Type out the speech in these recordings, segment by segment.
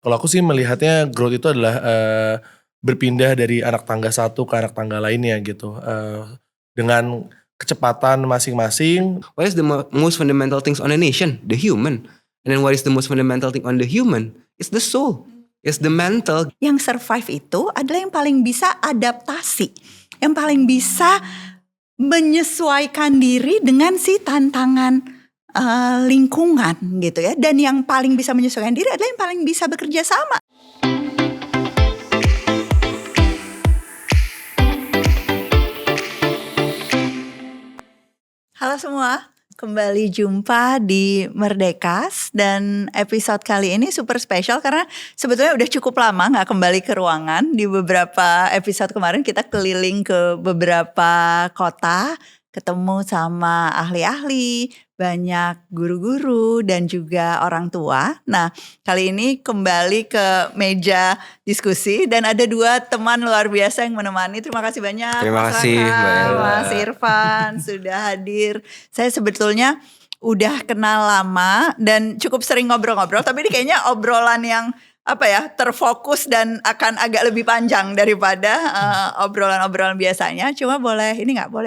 Kalau aku sih melihatnya growth itu adalah berpindah dari anak tangga satu ke anak tangga lainnya gitu. Dengan kecepatan masing-masing. What is the most fundamental things on a nation? The human. And then what is the most fundamental thing on the human? It's the soul. It's the mental. Yang survive itu adalah yang paling bisa adaptasi. Yang paling bisa menyesuaikan diri dengan si tantangan lingkungan gitu ya. Dan yang paling bisa menyesuaikan diri adalah yang paling bisa bekerja sama. Halo semua, kembali jumpa di Merdekas dan episode kali ini super spesial karena sebetulnya udah cukup lama gak kembali ke ruangan. Di beberapa episode kemarin kita keliling ke beberapa kota, ketemu sama ahli-ahli, banyak guru-guru dan juga orang tua. Nah, kali ini kembali ke meja diskusi dan ada dua teman luar biasa yang menemani. Terima kasih banyak. Terima kasih Mbak Ella. Mas Irfan sudah hadir. Saya sebetulnya udah kenal lama dan cukup sering ngobrol-ngobrol, tapi ini kayaknya obrolan yang terfokus dan akan agak lebih panjang daripada obrolan-obrolan biasanya. Cuma boleh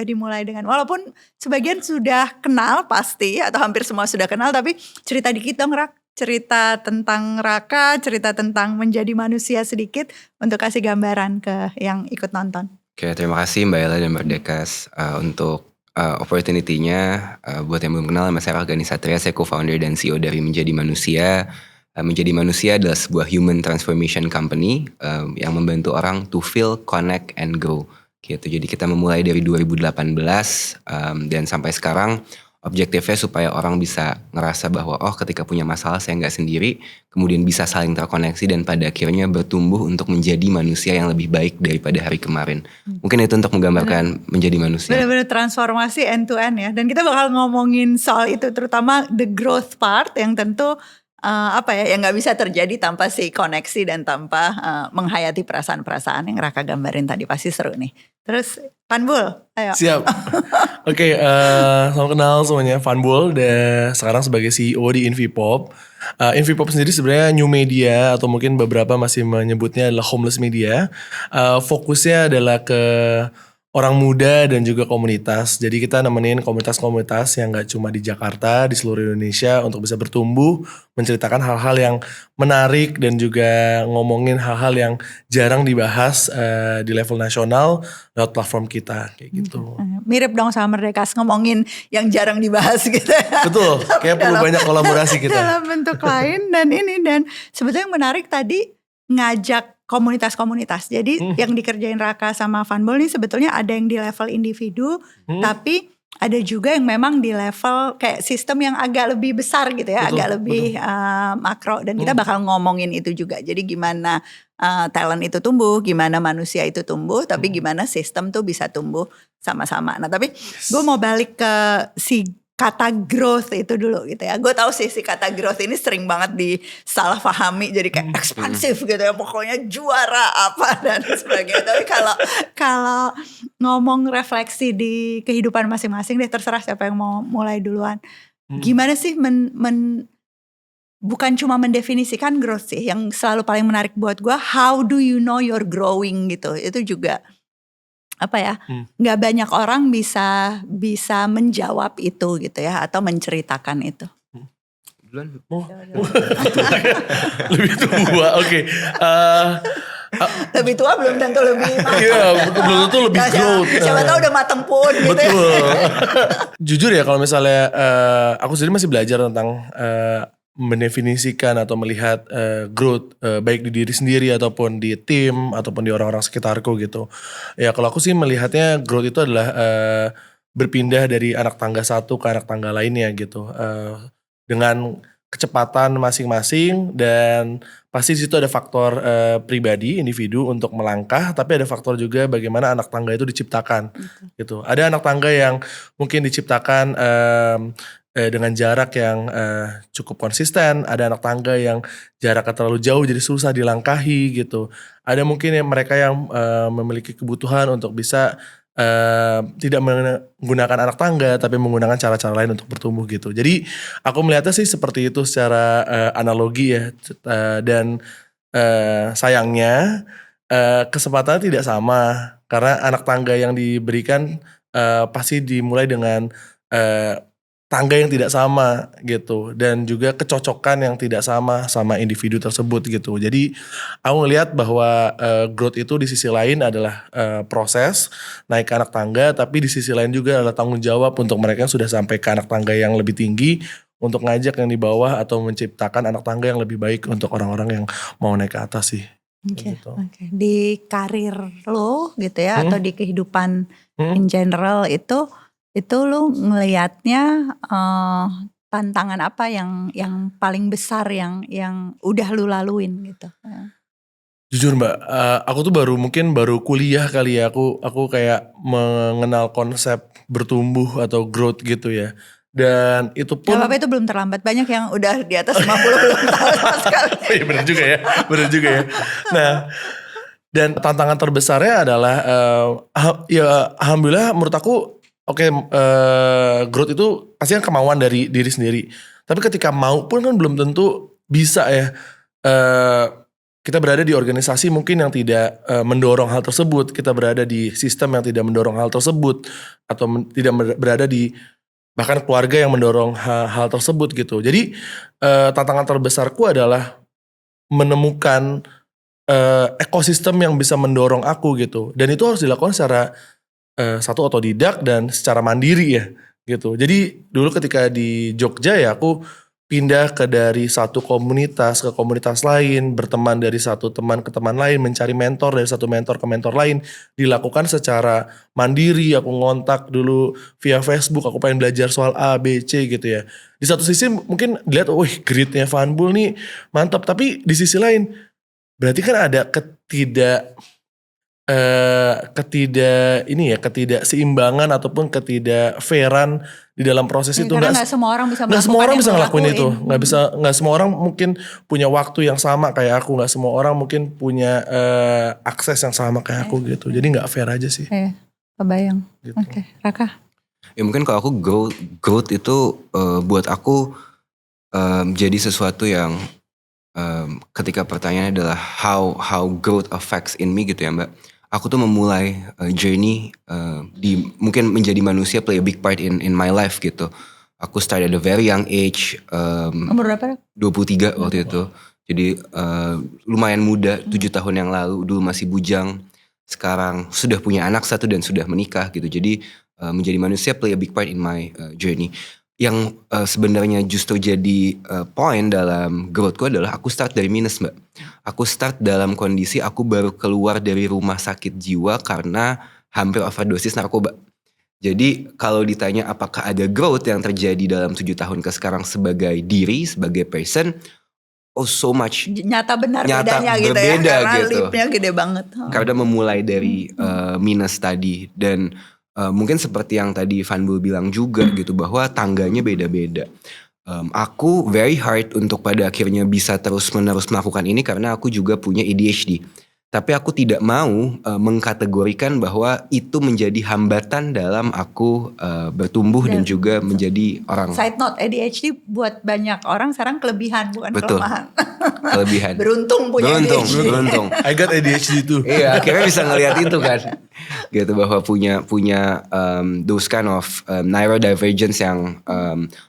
dimulai dengan, walaupun sebagian sudah kenal pasti atau hampir semua sudah kenal, tapi cerita dikit dong Rak, cerita tentang Raka, cerita tentang menjadi manusia sedikit untuk kasih gambaran ke yang ikut nonton. Oke, terima kasih Mbak Ella dan Merdekas untuk opportunity-nya. Buat yang belum kenal, nama saya Ragani Satria, saya co-founder dan CEO dari Menjadi Manusia. Menjadi Manusia adalah sebuah human transformation company yang membantu orang to feel, connect, and grow gitu. Jadi kita memulai dari 2018 dan sampai sekarang objektifnya supaya orang bisa ngerasa bahwa ketika punya masalah saya nggak sendiri, kemudian bisa saling terkoneksi dan pada akhirnya bertumbuh untuk menjadi manusia yang lebih baik daripada hari kemarin. Mungkin itu untuk menggambarkan menjadi manusia. Benar-benar transformasi end to end ya. Dan kita bakal ngomongin soal itu, terutama the growth part yang tentu yang nggak bisa terjadi tanpa si koneksi dan tanpa menghayati perasaan-perasaan yang Raka gambarin tadi. Pasti seru nih. Terus Fanbul, ayo. Siap. Oke, salam kenal semuanya. Fanbul, sekarang sebagai CEO di Invipop. Invipop sendiri sebenarnya new media atau mungkin beberapa masih menyebutnya adalah homeless media. Fokusnya adalah ke orang muda dan juga komunitas. Jadi kita nemenin komunitas-komunitas yang gak cuma di Jakarta, di seluruh Indonesia untuk bisa bertumbuh, menceritakan hal-hal yang menarik dan juga ngomongin hal-hal yang jarang dibahas di level nasional lewat platform kita kayak gitu. Mirip dong sama Merdekas, ngomongin yang jarang dibahas gitu ya. Betul, kayak perlu banyak kolaborasi kita. Dalam bentuk lain dan sebetulnya yang menarik tadi ngajak komunitas-komunitas. Jadi yang dikerjain Raka sama Fanbul nih sebetulnya ada yang di level individu, tapi ada juga yang memang di level kayak sistem yang agak lebih besar gitu ya, agak lebih makro. Dan kita bakal ngomongin itu juga. Jadi gimana talent itu tumbuh, gimana manusia itu tumbuh, tapi gimana sistem tuh bisa tumbuh sama-sama. Nah tapi gue mau balik ke si kata growth itu dulu gitu ya. Gue tahu sih si kata growth ini sering banget disalahpahami jadi kayak ekspansif gitu ya. Pokoknya juara apa dan sebagainya. Tapi kalau ngomong refleksi di kehidupan masing-masing deh, terserah siapa yang mau mulai duluan. Gimana sih bukan cuma mendefinisikan growth sih. Yang selalu paling menarik buat gue, how do you know you're growing gitu. Itu juga nggak banyak orang bisa menjawab itu gitu ya, atau menceritakan itu. Lebih tua, oke. Lebih tua belum tentu lebih matang. Iya, belum tentu lebih growth. Siapa tahu udah mateng pun gitu. Betul. Jujur ya, kalau misalnya aku sendiri masih belajar tentang mendefinisikan atau melihat growth baik di diri sendiri ataupun di tim ataupun di orang-orang sekitarku gitu. Ya kalau aku sih melihatnya growth itu adalah berpindah dari anak tangga satu ke anak tangga lainnya gitu. Dengan kecepatan masing-masing dan pasti di situ ada faktor pribadi, individu untuk melangkah, tapi ada faktor juga bagaimana anak tangga itu diciptakan gitu. Ada anak tangga yang mungkin diciptakan dengan jarak yang cukup konsisten, ada anak tangga yang jaraknya terlalu jauh jadi susah dilangkahi gitu. Ada mungkin yang mereka yang memiliki kebutuhan untuk bisa tidak menggunakan anak tangga tapi menggunakan cara-cara lain untuk bertumbuh gitu. Jadi aku melihatnya sih seperti itu secara analogi ya, dan sayangnya kesempatannya tidak sama karena anak tangga yang diberikan pasti dimulai dengan tangga yang tidak sama gitu dan juga kecocokan yang tidak sama individu tersebut gitu. Jadi aku ngelihat bahwa growth itu di sisi lain adalah proses naik ke anak tangga, tapi di sisi lain juga adalah tanggung jawab untuk mereka yang sudah sampai ke anak tangga yang lebih tinggi untuk ngajak yang di bawah atau menciptakan anak tangga yang lebih baik untuk orang-orang yang mau naik ke atas sih. Oke. Gitu. Di karir lo gitu ya atau di kehidupan in general itu lu ngelihatnya tantangan apa yang paling besar yang udah lu laluin gitu? Jujur Mbak, aku tuh baru kuliah kali ya, aku kayak mengenal konsep bertumbuh atau growth gitu ya. Dan itu pun Gak apa-apa, itu belum terlambat, banyak yang udah di atas 50 belum tahu sama sekali. Iya bener juga ya. Nah, dan tantangan terbesarnya adalah ya alhamdulillah menurut aku growth itu pasti kan kemauan dari diri sendiri. Tapi ketika mau pun kan belum tentu bisa ya. Kita berada di organisasi mungkin yang tidak mendorong hal tersebut. Kita berada di sistem yang tidak mendorong hal tersebut. Atau tidak berada di bahkan keluarga yang mendorong hal tersebut gitu. Jadi tantangan terbesarku adalah menemukan ekosistem yang bisa mendorong aku gitu. Dan itu harus dilakukan secara satu otodidak dan secara mandiri ya gitu. Jadi dulu ketika di Jogja ya aku pindah dari satu komunitas ke komunitas lain, berteman dari satu teman ke teman lain, mencari mentor dari satu mentor ke mentor lain, dilakukan secara mandiri. Aku ngontak dulu via Facebook, aku pengen belajar soal A, B, C gitu ya. Di satu sisi mungkin dilihat, wih gritnya Fanbul nih mantap, tapi di sisi lain berarti kan ada ketidakseimbangan ataupun ketidakfairan di dalam proses itu. Karena nggak semua orang bisa nggak semua orang bisa ngelakuin ngelakuin. itu. Nggak semua orang mungkin punya waktu yang sama kayak aku. Nggak semua orang mungkin punya akses yang sama kayak aku gitu. Jadi nggak fair aja sih. Kebayang. Gitu. Oke, Raka. Ya mungkin kalau aku growth itu buat aku jadi sesuatu yang ketika pertanyaannya adalah how growth affects in me gitu ya Mbak. Aku tuh memulai journey di mungkin menjadi manusia play a big part in my life gitu. Aku start at a very young age. Umur berapa? 23 waktu itu. Jadi lumayan muda, 7 tahun yang lalu. Dulu masih bujang. Sekarang sudah punya anak satu dan sudah menikah gitu. Jadi menjadi manusia play a big part in my journey. Yang sebenarnya justru jadi poin dalam growthku adalah aku start dari minus Mbak. Aku start dalam kondisi aku baru keluar dari rumah sakit jiwa karena hampir overdosis narkoba. Jadi kalau ditanya apakah ada growth yang terjadi dalam 7 tahun ke sekarang sebagai diri, sebagai person, oh so much. Nyata bedanya gitu ya, berbeda karena gitu. lipnya gede banget. Karena memulai dari minus tadi dan mungkin seperti yang tadi Fanbul bilang juga gitu bahwa tangganya beda-beda. Aku very hard untuk pada akhirnya bisa terus-menerus melakukan ini karena aku juga punya ADHD. Tapi aku tidak mau mengkategorikan bahwa itu menjadi hambatan dalam aku bertumbuh dan juga menjadi orang. Side note, ADHD buat banyak orang sekarang kelebihan bukan Betul. kelemahan. Kelebihan. Beruntung punya ADHD. Beruntung. I got ADHD tuh. Iya, akhirnya bisa ngelihat itu kan. Gitu bahwa punya those kind of neurodivergence yang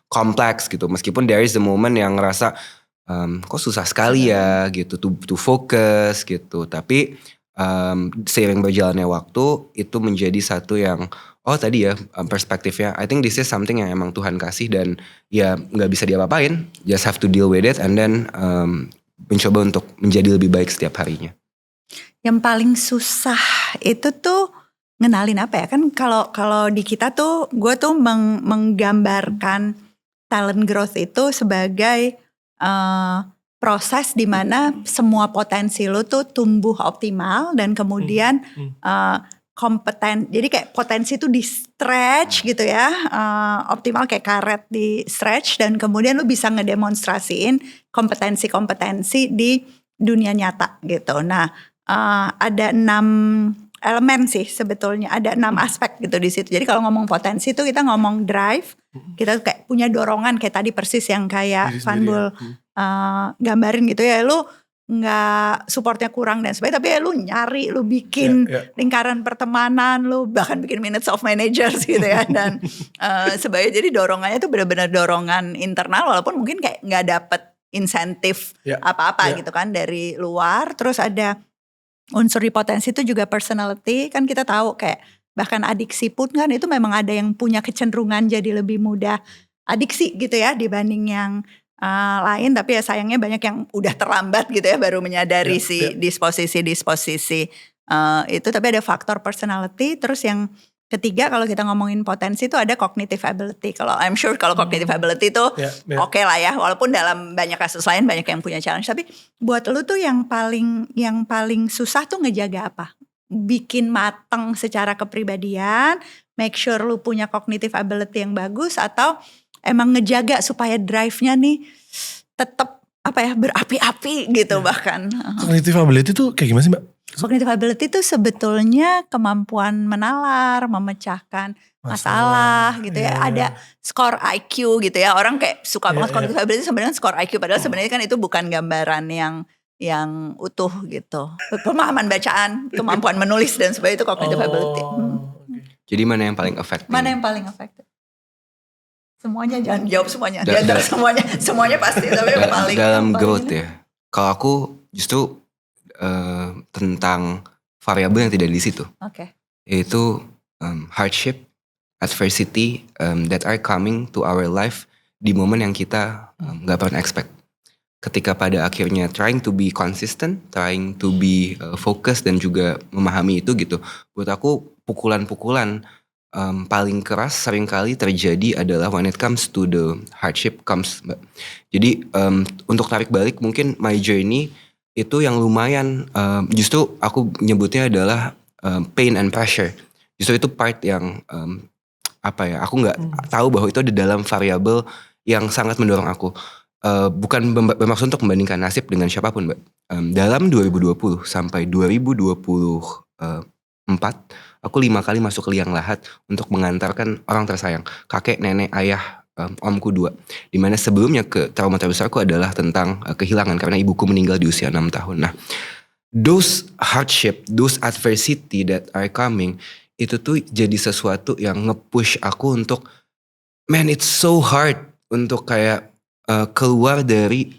kompleks gitu. Meskipun there is the moment yang ngerasa kok susah sekali ya gitu to focus gitu. Tapi seiring berjalannya waktu itu menjadi satu yang tadi ya perspektifnya. I think this is something yang emang Tuhan kasih dan ya nggak bisa diapa-apain. Just have to deal with it and then mencoba untuk menjadi lebih baik setiap harinya. Yang paling susah itu tuh ngenalin apa ya, kan kalau di kita tuh gue tuh menggambarkan talent growth itu sebagai proses di mana semua potensi lo tuh tumbuh optimal dan kemudian kompeten. Jadi kayak potensi itu di stretch gitu ya, optimal kayak karet di stretch dan kemudian lo bisa ngedemonstrasiin kompetensi-kompetensi di dunia nyata gitu. Nah, ada 6 elemen sih sebetulnya, ada 6 aspek gitu di situ. Jadi kalau ngomong potensi itu kita ngomong drive, kita kayak punya dorongan kayak tadi persis yang kayak Fanbul gambarin gitu ya. Lu nggak supportnya kurang dan sebagainya, tapi ya lu nyari, lu bikin lingkaran pertemanan, lu bahkan bikin minutes of managers gitu ya, dan sebagai jadi dorongannya itu benar-benar dorongan internal, walaupun mungkin kayak nggak dapet insentif apa-apa gitu kan dari luar. Terus ada unsur di potensi itu juga personality, kan kita tahu kayak bahkan adiksi pun kan itu memang ada yang punya kecenderungan jadi lebih mudah adiksi gitu ya dibanding yang lain, tapi ya sayangnya banyak yang udah terlambat gitu ya baru menyadari disposisi itu. Tapi ada faktor personality. Terus yang ketiga kalau kita ngomongin potensi itu ada cognitive ability. Kalau I'm sure kalau cognitive ability itu oke lah ya, walaupun dalam banyak kasus lain banyak yang punya challenge. Tapi buat lu tuh yang paling susah tuh ngejaga apa? Bikin mateng secara kepribadian, make sure lu punya cognitive ability yang bagus, atau emang ngejaga supaya drive-nya nih tetap berapi-api gitu bahkan. Cognitive ability tuh kayak gimana sih Mbak? Cognitive ability itu sebetulnya kemampuan menalar, memecahkan masalah gitu ya. Ada skor IQ gitu ya. Orang kayak suka banget cognitive ability sebenarnya skor IQ, padahal sebenarnya kan itu bukan gambaran yang utuh gitu. Pemahaman bacaan, kemampuan menulis dan sebagainya itu cognitive ability. Jadi mana yang paling efektif? Mana yang paling efektif? Semuanya, jangan jawab semuanya. Di antara semuanya pasti, tapi yang paling dalam growth ya. Kalau aku justru tentang variabel yang tidak di situ. Yaitu hardship, adversity that are coming to our life di momen yang kita nggak pernah expect. Ketika pada akhirnya trying to be consistent, trying to be focused dan juga memahami itu gitu. Buat aku pukulan-pukulan paling keras seringkali terjadi adalah when it comes to the hardship comes, Mbak. Jadi untuk tarik balik mungkin my journey itu yang lumayan justru aku nyebutnya adalah pain and pressure. Justru itu part yang aku nggak tahu bahwa itu ada dalam variabel yang sangat mendorong aku. Bukan bermaksud untuk membandingkan nasib dengan siapapun, Mbak. Dalam 2020 sampai 2024 aku 5 kali masuk ke liang lahat untuk mengantarkan orang tersayang, kakek, nenek, ayah, omku 2. Dimana sebelumnya trauma terbesarku adalah tentang kehilangan karena ibuku meninggal di usia 6 tahun. Nah, those hardship, those adversity that are coming, itu tuh jadi sesuatu yang nge-push aku untuk, man it's so hard untuk kayak keluar dari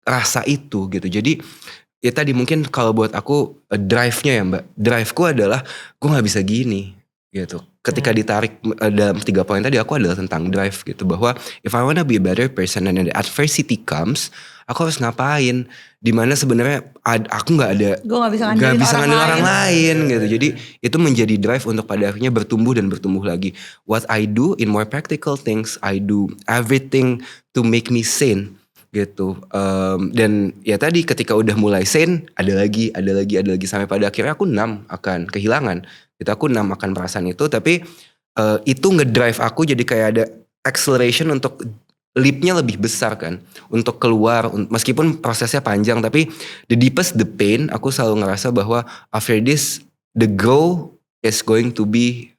rasa itu gitu. Jadi ya tadi mungkin kalau buat aku drive-nya ya Mbak, drive-ku adalah gue gak bisa gini gitu. Ketika ditarik dalam 3 poin tadi aku adalah tentang drive gitu, bahwa if I wanna be a better person and the adversity comes, aku harus ngapain, dimana sebenarnya aku gak bisa ngandelin orang lain gitu. Jadi itu menjadi drive untuk pada akhirnya bertumbuh dan bertumbuh lagi. What I do in more practical things, I do everything to make me sane gitu. Dan ya tadi ketika udah mulai sane, ada lagi sampai pada akhirnya aku numb akan kehilangan. Gitu, aku numb akan perasaan itu, tapi itu ngedrive aku jadi kayak ada acceleration untuk leap-nya lebih besar kan, untuk keluar, meskipun prosesnya panjang, tapi the deepest the pain, aku selalu ngerasa bahwa after this the grow is going to be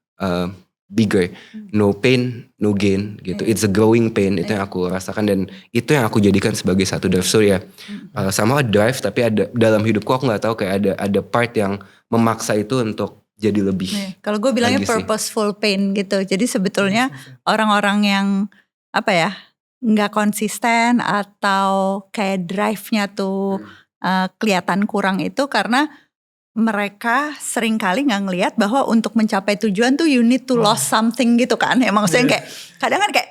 bigger. No pain, no gain gitu. It's a growing pain, itu yang aku rasakan dan itu yang aku jadikan sebagai satu drive. So ya, sama drive, tapi ada dalam hidupku aku nggak tahu kayak ada part yang memaksa itu untuk jadi lebih. Kalau gue bilangnya purposeful pain gitu. Jadi sebetulnya orang-orang yang nggak konsisten atau kayak drive-nya tuh kelihatan kurang itu karena mereka seringkali nggak ngelihat bahwa untuk mencapai tujuan tuh you need to lose something gitu kan. Ya maksudnya kayak kadang kan kayak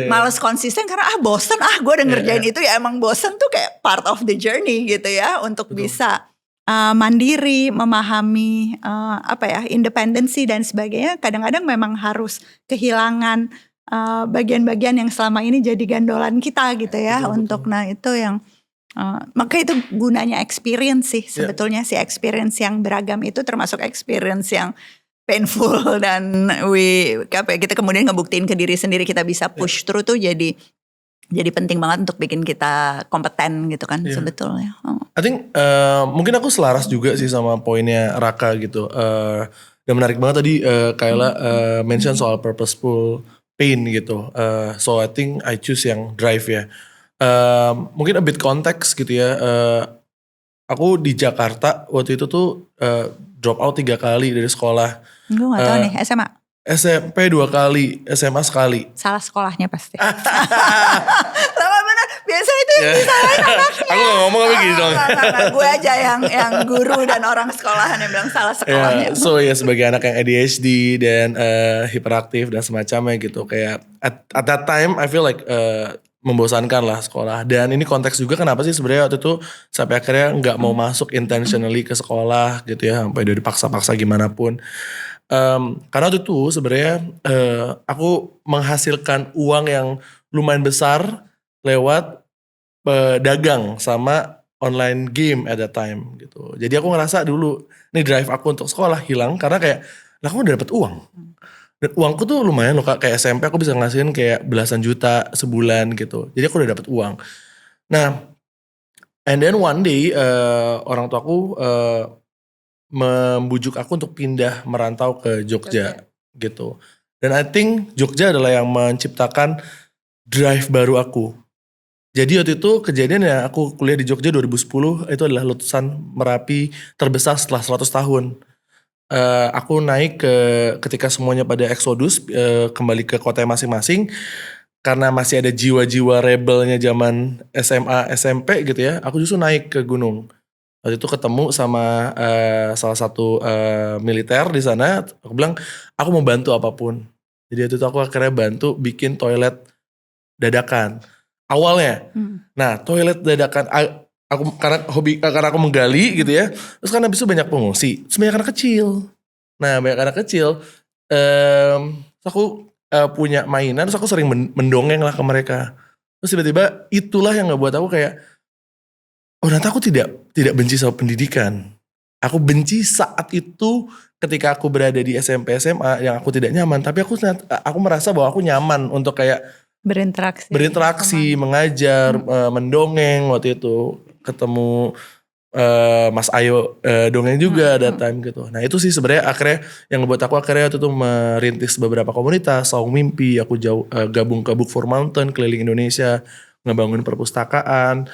males konsisten karena bosen gue udah ngerjain itu ya, emang bosen tuh kayak part of the journey gitu ya untuk bisa mandiri, memahami independensi dan sebagainya. Kadang-kadang memang harus kehilangan bagian-bagian yang selama ini jadi gandolan kita gitu ya. Betul. Nah itu yang maka itu gunanya experience sih sebetulnya. Si experience yang beragam itu termasuk experience yang painful dan kita kemudian ngebuktiin ke diri sendiri kita bisa push through tuh jadi penting banget untuk bikin kita kompeten gitu kan sebetulnya. I think mungkin aku selaras juga sih sama poinnya Raka gitu. Dan menarik banget tadi Kayla mention soal purposeful pain gitu. So I think I choose yang drive ya. Mungkin a bit konteks gitu ya. Aku di Jakarta waktu itu tuh drop out 3 kali dari sekolah. Gue gak tahu nih, SMA. SMP 2 kali, SMA sekali. Salah sekolahnya pasti. Lama bener, biasa itu yang disalahin anaknya. Aku gak ngomong apa gitu dong. Gue aja yang guru dan orang sekolahan yang bilang salah sekolahnya. So ya sebagai anak yang ADHD dan hiperaktif dan semacamnya gitu. Kayak at that time I feel like membosankan lah sekolah. Dan ini konteks juga kenapa sih sebenarnya waktu itu sampai akhirnya gak mau masuk intentionally ke sekolah gitu ya. Sampai udah dipaksa-paksa gimana pun. Karena waktu itu sebenarnya aku menghasilkan uang yang lumayan besar lewat dagang sama online game at that time gitu. Jadi aku ngerasa dulu nih drive aku untuk sekolah hilang karena kayak lah aku udah dapet uang. Dan uangku tuh lumayan loh Kak, kayak SMP aku bisa ngasihin kayak belasan juta sebulan gitu. Jadi aku udah dapet uang. Nah, and then one day orang tuaku membujuk aku untuk pindah merantau ke Jogja gitu. Dan I think Jogja adalah yang menciptakan drive baru aku. Jadi waktu itu kejadian ya aku kuliah di Jogja 2010 itu adalah letusan Merapi terbesar setelah 100 tahun. Aku naik ketika semuanya pada eksodus kembali ke kota masing-masing. Karena masih ada jiwa-jiwa rebelnya zaman SMA, SMP gitu ya. Aku justru naik ke gunung. Waktu itu ketemu sama salah satu militer di sana. Aku bilang aku mau bantu apapun. Jadi waktu itu aku akhirnya bantu bikin toilet dadakan. Awalnya. Nah toilet dadakan aku karena aku menggali gitu ya. Terus kan habis itu banyak pengungsi. Terus banyak anak kecil. Nah banyak anak kecil. Terus aku punya mainan. Terus aku sering mendongeng lah ke mereka. Terus tiba-tiba itulah yang ngebuat aku kayak, oh ternyata aku tidak benci sama pendidikan. Aku benci saat itu ketika aku berada di SMP SMA yang aku tidak nyaman. Tapi aku merasa bahwa aku nyaman untuk kayak berinteraksi, mengajar, mendongeng waktu itu. Ketemu Mas Ayo dongeng juga that time gitu. Nah itu sih sebenarnya akhirnya yang ngebuat aku akhirnya waktu itu merintis beberapa komunitas. Saung Mimpi, aku gabung ke Book for Mountain, keliling Indonesia, ngebangun perpustakaan.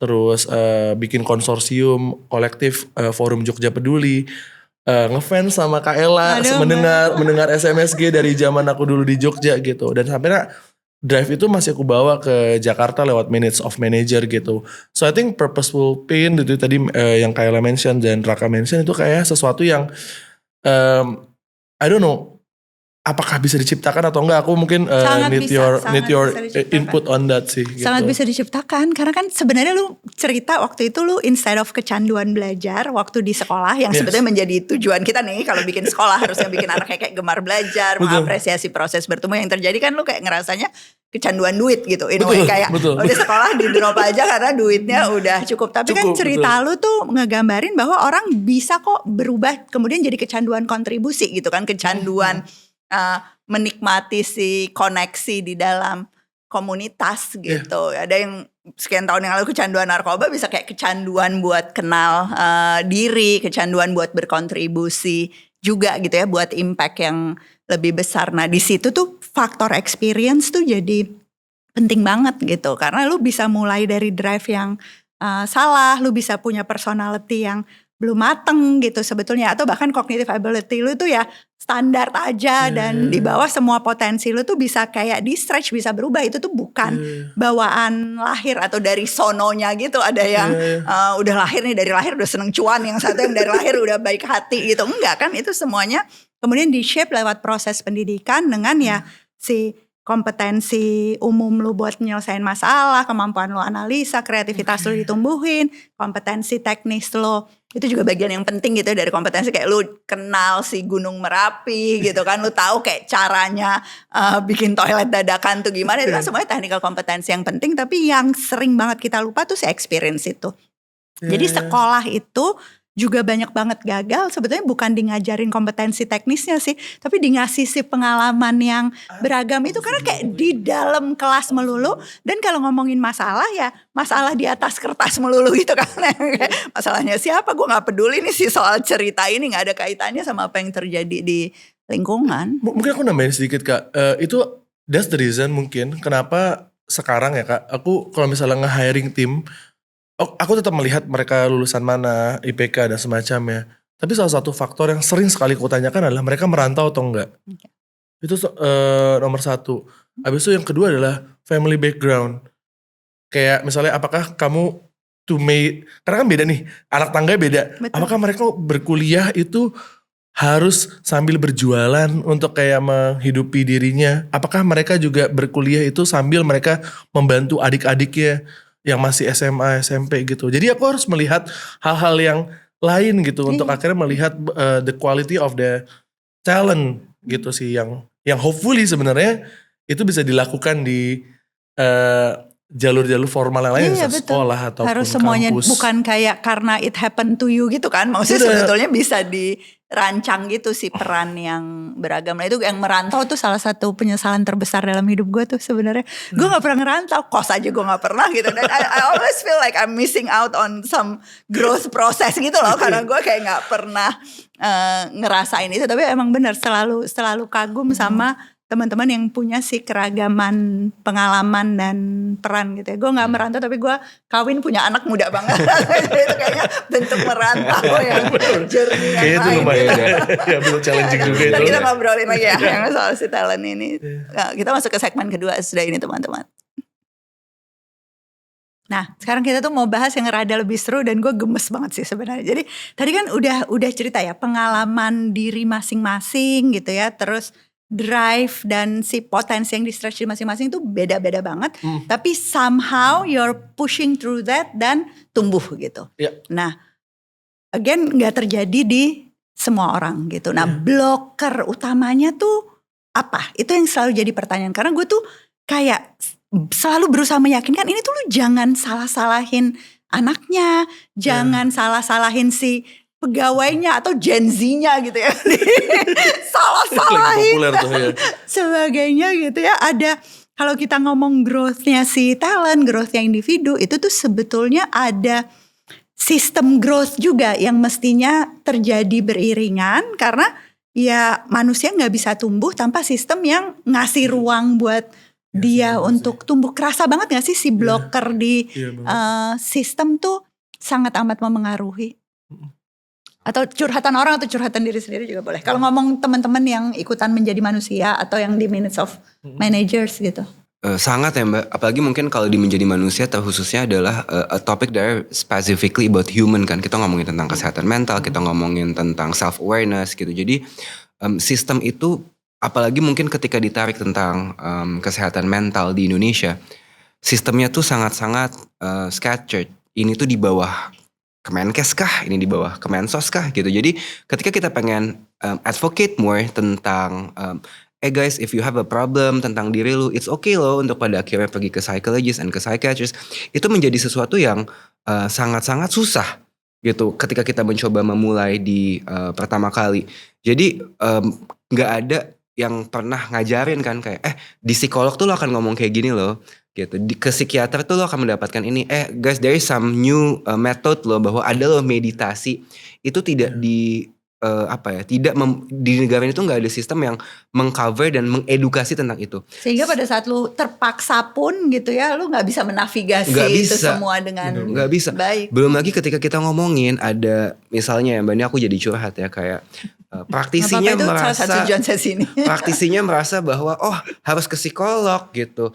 Terus bikin konsorsium kolektif Forum Jogja Peduli. Ngefans sama Kak Ella, mendengar SMSG dari zaman aku dulu di Jogja gitu. Dan sampai drive itu masih aku bawa ke Jakarta lewat Minutes of Manager gitu. So I think purposeful pain itu tadi yang Kak Ella mention dan Raka mention itu kayak sesuatu yang I don't know apakah bisa diciptakan atau enggak. Aku mungkin need your input on that sih gitu. Sangat bisa diciptakan karena kan sebenarnya lu cerita waktu itu lu instead of kecanduan belajar waktu di sekolah yang sebetulnya menjadi tujuan kita nih kalau bikin sekolah harusnya bikin anaknya kayak gemar belajar, mengapresiasi proses bertemu yang terjadi kan lu kayak ngerasanya kecanduan duit gitu in a way kayak udah sekolah di drop aja karena duitnya udah cukup. Tapi kan cerita lu tuh ngegambarin bahwa orang bisa kok berubah kemudian jadi kecanduan kontribusi gitu kan, kecanduan menikmati si koneksi di dalam komunitas gitu. Ada yang sekian tahun yang lalu kecanduan narkoba bisa kayak kecanduan buat kenal diri, kecanduan buat berkontribusi juga gitu ya, buat impact yang lebih besar. Nah di situ tuh faktor experience tuh jadi penting banget gitu. Karena lu bisa mulai dari drive yang salah, lu bisa punya personality yang belum mateng gitu sebetulnya, atau bahkan cognitive ability lu tuh ya standar aja dan di bawah semua potensi lu tuh bisa kayak di stretch, bisa berubah. Itu tuh bukan bawaan lahir atau dari sononya gitu. Ada yang udah lahir nih, dari lahir udah seneng cuan, yang satu yang dari lahir udah baik hati gitu. Enggak kan, itu semuanya kemudian di shape lewat proses pendidikan dengan ya si kompetensi umum lu buat nyelesain masalah, kemampuan lu analisa, kreativitas lu ditumbuhin, kompetensi teknis lu itu juga bagian yang penting gitu dari kompetensi. Kayak lu kenal si Gunung Merapi gitu kan, lu tahu kayak caranya bikin toilet dadakan tuh gimana, itu kan semuanya technical kompetensi yang penting. Tapi yang sering banget kita lupa tuh si experience itu. Jadi sekolah itu juga banyak banget gagal sebetulnya bukan di ngajarin kompetensi teknisnya sih, tapi di ngasih si pengalaman yang beragam itu. Karena kayak di dalam kelas melulu, dan kalau ngomongin masalah ya masalah di atas kertas melulu gitu kan. Masalahnya siapa, gue gak peduli nih sih soal cerita ini, gak ada kaitannya sama apa yang terjadi di lingkungan. Mungkin aku nambahin sedikit Kak, itu that's the reason mungkin kenapa sekarang ya Kak, aku kalau misalnya nge-hiring tim, aku tetap melihat mereka lulusan mana, IPK dan semacamnya. Tapi salah satu faktor yang sering sekali aku tanyakan adalah mereka merantau atau enggak. Oke. Itu nomor satu. Habis itu yang kedua adalah family background. Kayak misalnya apakah kamu karena kan beda nih, anak tangga beda. Betul. Apakah mereka berkuliah itu harus sambil berjualan untuk kayak menghidupi dirinya? Apakah mereka juga berkuliah itu sambil mereka membantu adik-adiknya yang masih SMA, SMP gitu. Jadi aku harus melihat hal-hal yang lain gitu untuk akhirnya melihat the quality of the talent gitu sih yang hopefully sebenarnya itu bisa dilakukan di jalur-jalur formal yang lain, Iya, misalnya betul. sekolah ataupun Harus semuanya kampus. bukan kayak karena it happen to you gitu kan. Maksudnya Tidak. sebetulnya bisa dirancang gitu sih peran yang beragam. Nah itu yang merantau tuh salah satu penyesalan terbesar dalam hidup gue tuh sebenarnya. Gue gak pernah ngerantau, kos aja gue gak pernah gitu. Dan I always feel like I'm missing out on some growth process gitu loh. Karena gue kayak gak pernah ngerasain itu. Tapi emang bener selalu kagum sama teman-teman yang punya si keragaman pengalaman dan peran gitu ya. Gue gak merantau tapi gue kawin punya anak muda banget. Itu kayaknya bentuk merantau yang journey yang Kayaknya itu lain. lumayan ya, betul challenging juga itu. Nanti kita ngobrolin lagi ya yang soal si talent ini. Nah, kita masuk ke segmen kedua sudah ini teman-teman. Nah sekarang kita tuh mau bahas yang rada lebih seru dan gue gemes banget sih sebenarnya. Jadi tadi kan udah cerita ya pengalaman diri masing-masing gitu ya. Terus drive dan si potensi yang di stretch di masing-masing itu beda-beda banget. Tapi somehow you're pushing through that dan tumbuh gitu. Ya. Nah again gak terjadi di semua orang gitu. Nah blocker utamanya tuh apa? Itu yang selalu jadi pertanyaan. Karena gue tuh kayak selalu berusaha meyakinkan ini tuh lu jangan salah-salahin anaknya. Jangan salah-salahin si pegawainya atau Gen Z-nya gitu ya. Salah-salahin populer tuh ya. sebagainya gitu ya. Ada kalau kita ngomong growth-nya si talent, growth-nya individu itu tuh sebetulnya ada sistem growth juga yang mestinya terjadi beriringan karena ya manusia nggak bisa tumbuh tanpa sistem yang ngasih ruang buat dia untuk tumbuh. Kerasa banget gak sih si blocker di sistem tuh sangat amat memengaruhi. Atau curhatan orang atau curhatan diri sendiri juga boleh. Kalau ngomong teman-teman yang ikutan menjadi manusia atau yang di Minutes of Managers gitu. Sangat ya Mbak, apalagi mungkin kalau di menjadi manusia terkhususnya adalah a topic that specifically about human kan. Kita ngomongin tentang kesehatan mental, kita ngomongin tentang self awareness gitu. Jadi sistem itu apalagi mungkin ketika ditarik tentang kesehatan mental di Indonesia, sistemnya tuh sangat-sangat scattered. Ini tuh di bawah Kemenkes kah, ini di bawah Kemensos kah gitu. Jadi ketika kita pengen advocate more tentang guys, if you have a problem tentang diri lu, it's okay loh untuk pada akhirnya pergi ke psychologist and ke psychiatrist. Itu menjadi sesuatu yang sangat-sangat susah gitu ketika kita mencoba memulai di pertama kali. Jadi gak ada yang pernah ngajarin kan kayak di psikolog tuh lo akan ngomong kayak gini loh gitu. Ke psikiater tuh lo akan mendapatkan ini. Guys, there is some new method loh, bahwa ada loh meditasi. Itu tidak di di negara ini tuh nggak ada sistem yang mengcover dan mengedukasi tentang itu. Sehingga pada saat lu terpaksa pun gitu ya, lu nggak bisa menavigasi itu semua dengan nggak bisa. baik. Belum lagi ketika kita ngomongin ada misalnya ya Mbak, ini aku jadi curhat ya kayak praktisinya merasa bahwa harus ke psikolog gitu.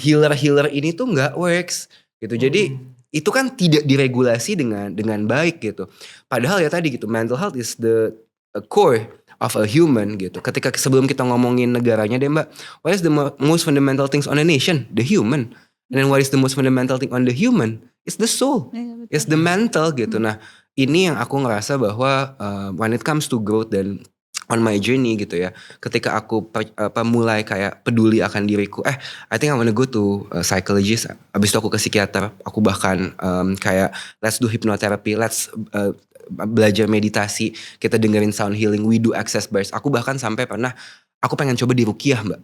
Healer ini tuh nggak works gitu. Jadi itu kan tidak diregulasi dengan baik gitu. Padahal ya tadi gitu, mental health is the core of a human gitu. Ketika sebelum kita ngomongin negaranya deh Mbak, what is the most fundamental things on a nation? The human. And then what is the most fundamental thing on the human? It's the soul. It's the mental gitu. Nah ini yang aku ngerasa bahwa when it comes to growth dan on my journey gitu ya, ketika aku mulai kayak peduli akan diriku, I think I wanna go to psychologist. Abis itu aku ke psikiater, aku bahkan kayak let's do hypnotherapy, let's belajar meditasi, kita dengerin sound healing, we do access bars. Aku bahkan sampai pernah aku pengen coba di ruqyah Mbak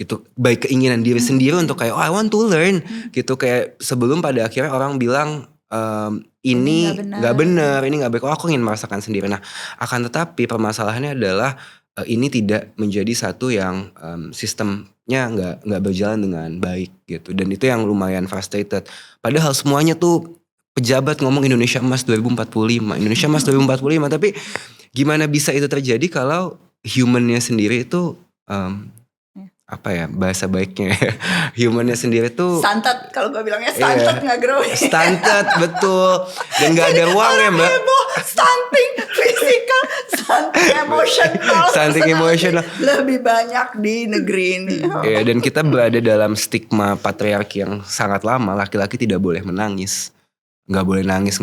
gitu, baik keinginan diri sendiri untuk kayak I want to learn gitu. Kayak sebelum pada akhirnya orang bilang ini nggak benar, ini nggak baik. Aku ingin merasakan sendiri. Nah, akan tetapi permasalahannya adalah ini tidak menjadi satu yang sistemnya nggak berjalan dengan baik gitu. Dan itu yang lumayan frustrated. Padahal semuanya tuh pejabat ngomong Indonesia Emas 2045, Indonesia Emas 2045, tapi gimana bisa itu terjadi kalau humannya sendiri itu apa ya bahasa baiknya humannya sendiri tuh Santet, kalau gue bilangnya santet nggak growing. stunted, betul, dan nggak ada ruang ya mbak. Stunting physical, stunting emotional, Stunting emotional. lebih banyak di negeri ini. Ya, dan kita berada dalam stigma patriarki yang sangat lama. Laki-laki tidak boleh menangis, nggak boleh nangis,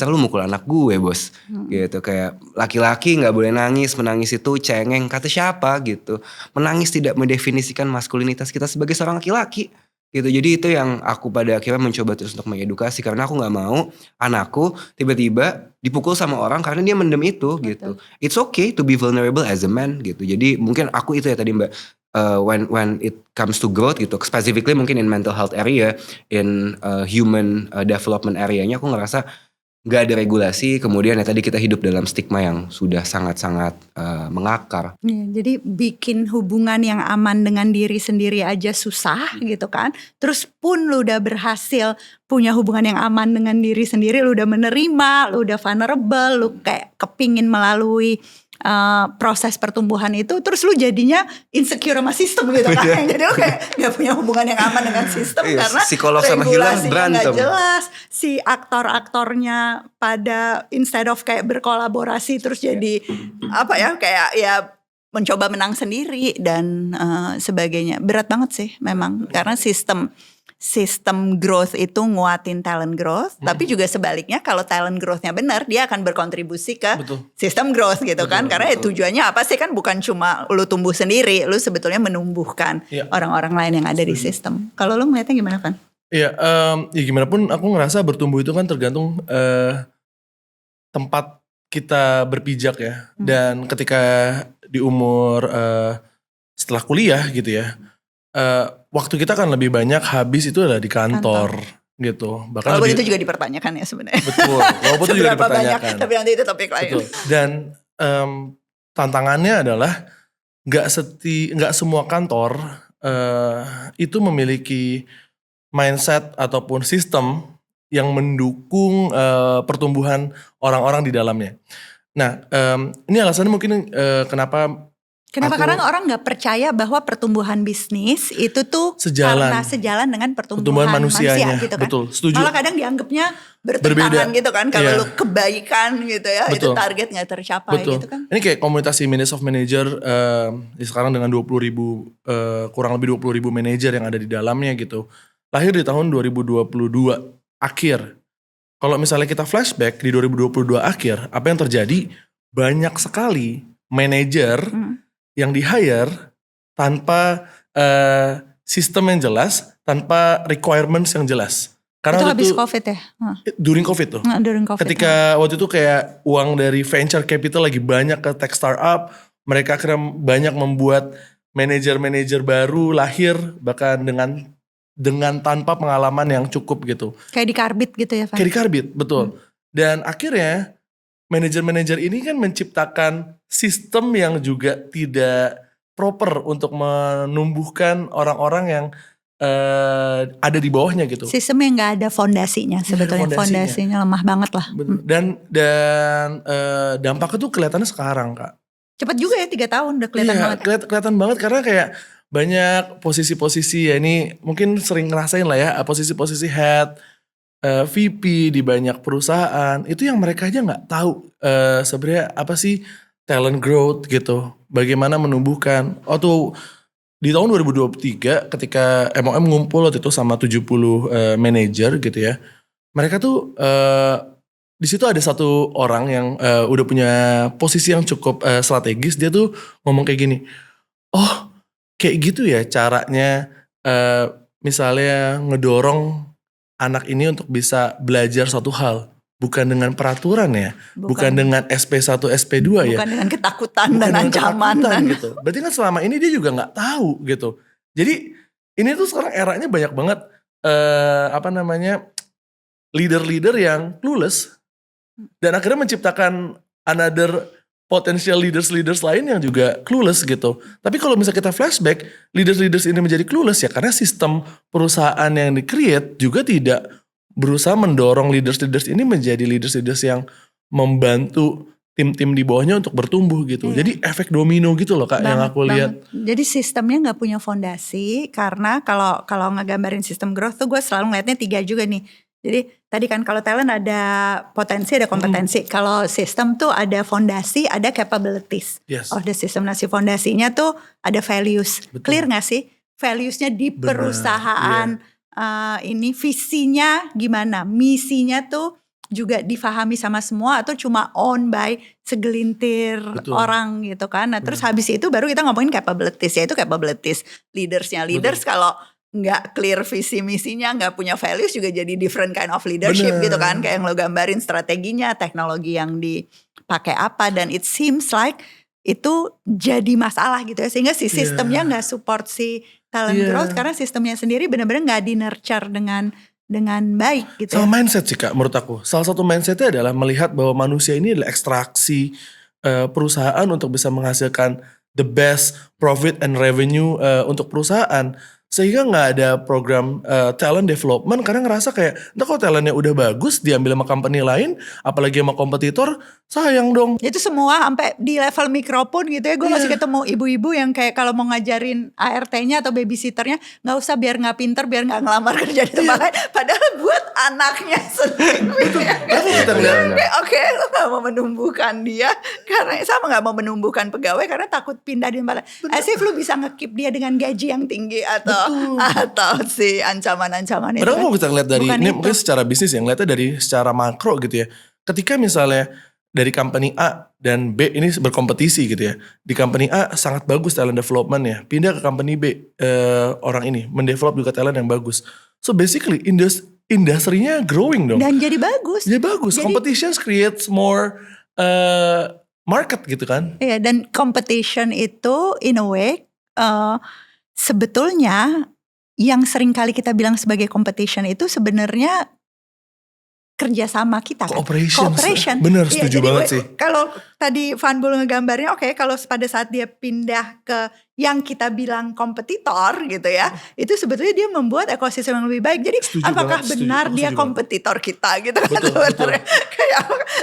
lu mukul anak gue bos, gitu. Kayak laki-laki nggak boleh nangis, menangis itu cengeng, kata siapa gitu. Menangis tidak mendefinisikan maskulinitas kita sebagai seorang laki-laki, gitu. Jadi itu yang aku pada akhirnya mencoba terus untuk mengedukasi, karena aku nggak mau anakku tiba-tiba dipukul sama orang karena dia mendem itu, gitu. It's okay to be vulnerable as a man, gitu. Jadi mungkin aku itu ya tadi mbak. When it comes to growth gitu, specifically mungkin in mental health area, in human development area-nya, aku ngerasa nggak ada regulasi. Kemudian ya tadi kita hidup dalam stigma yang sudah sangat-sangat mengakar. Ya, jadi bikin hubungan yang aman dengan diri sendiri aja susah gitu kan. Terus pun lu udah berhasil punya hubungan yang aman dengan diri sendiri, lu udah menerima, lu udah vulnerable, lu kayak kepingin melalui proses pertumbuhan itu, terus lu jadinya insecure sama sistem gitu kan. Jadi lu kayak gak punya hubungan yang aman dengan sistem karena psikolog sama healer berantem. gak jelas. Si aktor-aktornya pada instead of kayak berkolaborasi terus jadi apa ya, kayak ya mencoba menang sendiri dan sebagainya. Berat banget sih memang karena sistem growth itu nguatin talent growth, tapi juga sebaliknya kalau talent growthnya benar, dia akan berkontribusi ke sistem growth gitu kan. Karena tujuannya apa sih kan, bukan cuma lu tumbuh sendiri, lu sebetulnya menumbuhkan orang-orang lain yang ada di sistem. Kalau lu ngeliatnya gimana kan? Iya, ya gimana pun aku ngerasa bertumbuh itu kan tergantung tempat kita berpijak ya. Dan ketika di umur setelah kuliah gitu ya, waktu kita kan lebih banyak habis itu adalah di kantor. Gitu. Bahkan walaupun itu juga dipertanyakan ya sebenarnya. Betul, walaupun itu juga dipertanyakan. Banyak, tapi nanti itu topik lain. Betul. Dan tantangannya adalah nggak semua kantor itu memiliki mindset ataupun sistem yang mendukung pertumbuhan orang-orang di dalamnya. Nah, ini alasannya mungkin kenapa karena orang nggak percaya bahwa pertumbuhan bisnis itu tuh karena sejalan dengan pertumbuhan manusia gitu kan. Betul, setuju. Malah kadang dianggapnya bertentangan gitu kan. Kalau lu kebaikan gitu ya, itu target nggak tercapai gitu kan. Ini kayak komunitas Ministry of Manager sekarang dengan 20.000 kurang lebih 20.000 manajer yang ada di dalamnya gitu. Lahir di tahun 2022 akhir. Kalau misalnya kita flashback di 2022 akhir, apa yang terjadi? Banyak sekali manajer yang di-hire tanpa sistem yang jelas, tanpa requirements yang jelas. Karena itu habis COVID ya? During COVID tuh. During COVID. Ketika waktu itu kayak uang dari venture capital lagi banyak ke tech startup, mereka akhirnya banyak membuat manajer-manajer baru lahir, bahkan dengan tanpa pengalaman yang cukup gitu. Kayak di Karbit gitu ya, Pak? Kayak di Karbit, betul. Dan akhirnya manajer-manajer ini kan menciptakan sistem yang juga tidak proper untuk menumbuhkan orang-orang yang ada di bawahnya gitu. Sistem yang gak ada fondasinya sebetulnya. Fondasinya lemah banget lah. Dan dampaknya tuh kelihatannya sekarang Kak. Cepat juga ya 3 tahun udah kelihatan banget. Kelihatan banget karena kayak banyak posisi-posisi ya, ini mungkin sering ngerasain lah ya, posisi-posisi head, VP di banyak perusahaan, itu yang mereka aja gak tahu sebenarnya apa sih talent growth gitu. Bagaimana menumbuhkan. Di tahun 2023 ketika MOM ngumpul waktu itu sama 70 manajer gitu ya. Mereka tuh di situ ada satu orang yang udah punya posisi yang cukup strategis. Dia tuh ngomong kayak gini, oh kayak gitu ya caranya misalnya ngedorong anak ini untuk bisa belajar suatu hal. Bukan dengan peraturan ya, bukan dengan SP1, SP2 ya. Bukan dengan ketakutan dan ancaman. Gitu. Berarti kan selama ini dia juga gak tahu gitu. Jadi ini tuh sekarang eranya banyak banget leader-leader yang clueless. Dan akhirnya menciptakan another potensial leaders lain yang juga clueless gitu. Tapi kalau misalnya kita flashback, leaders ini menjadi clueless ya karena sistem perusahaan yang di-create juga tidak berusaha mendorong leaders ini menjadi leaders yang membantu tim-tim di bawahnya untuk bertumbuh gitu. Jadi efek domino gitu loh Kak yang aku lihat. Jadi sistemnya nggak punya fondasi karena kalau ngegambarin sistem growth tuh gue selalu ngeliatnya 3 juga nih. Jadi tadi kan kalau talent ada potensi, ada kompetensi. Kalau sistem tuh ada fondasi, ada capabilities of the system. Nah si fondasinya tuh ada values. Betul. Clear gak sih? Valuesnya di perusahaan ini visinya gimana? Misinya tuh juga difahami sama semua atau cuma owned by segelintir orang gitu kan. Nah terus habis itu baru kita ngomongin capabilities. Yaitu capabilities leadersnya. Leaders kalau nggak clear visi misinya, nggak punya values juga jadi different kind of leadership gitu kan. Kayak yang lo gambarin strateginya, teknologi yang dipakai apa. Dan it seems like itu jadi masalah gitu ya. Sehingga si sistemnya nggak support si talent growth. Karena sistemnya sendiri benar-benar nggak di-nurture dengan baik gitu. Sama mindset sih Kak menurut aku. Salah satu mindsetnya adalah melihat bahwa manusia ini adalah ekstraksi perusahaan untuk bisa menghasilkan the best profit and revenue untuk perusahaan. Sehingga gak ada program talent development karena ngerasa kayak entah kalau talentnya udah bagus diambil sama company lain apalagi sama kompetitor sayang dong. Itu semua sampai di level mikro pun gitu ya. Gue masih ketemu ibu-ibu yang kayak kalau mau ngajarin ART-nya atau babysitternya gak usah biar gak pinter, biar gak ngelamar kerja di tempat lain. Padahal buat anaknya sendiri gitu ya. Oke, lo gak mau menumbuhkan dia karena sama gak mau menumbuhkan pegawai karena takut pindah di tempat lain. As if lo bisa nge-keep dia dengan gaji yang tinggi atau si ancaman-ancaman itu. Padahal kalau kita ngeliat dari ini mungkin secara bisnis ya, ngeliatnya dari secara makro gitu ya. Ketika misalnya dari company A dan B ini berkompetisi gitu ya. Di company A sangat bagus talent development ya. Pindah ke company B orang ini mendevelop juga talent yang bagus. So basically industrinya growing dong. Dan jadi bagus. Jadi bagus. Competition creates more market gitu kan. Iya, dan competition itu in a way sebetulnya yang sering kali kita bilang sebagai competition itu sebenarnya kerjasama kita kan. Cooperation. Bener, setuju banget sih. Kalau tadi Vanbul ngegambarnya kalau pada saat dia pindah ke yang kita bilang kompetitor gitu ya, itu sebetulnya dia membuat ekosistem yang lebih baik. Jadi apakah benar dia kompetitor kita gitu kan sebenarnya.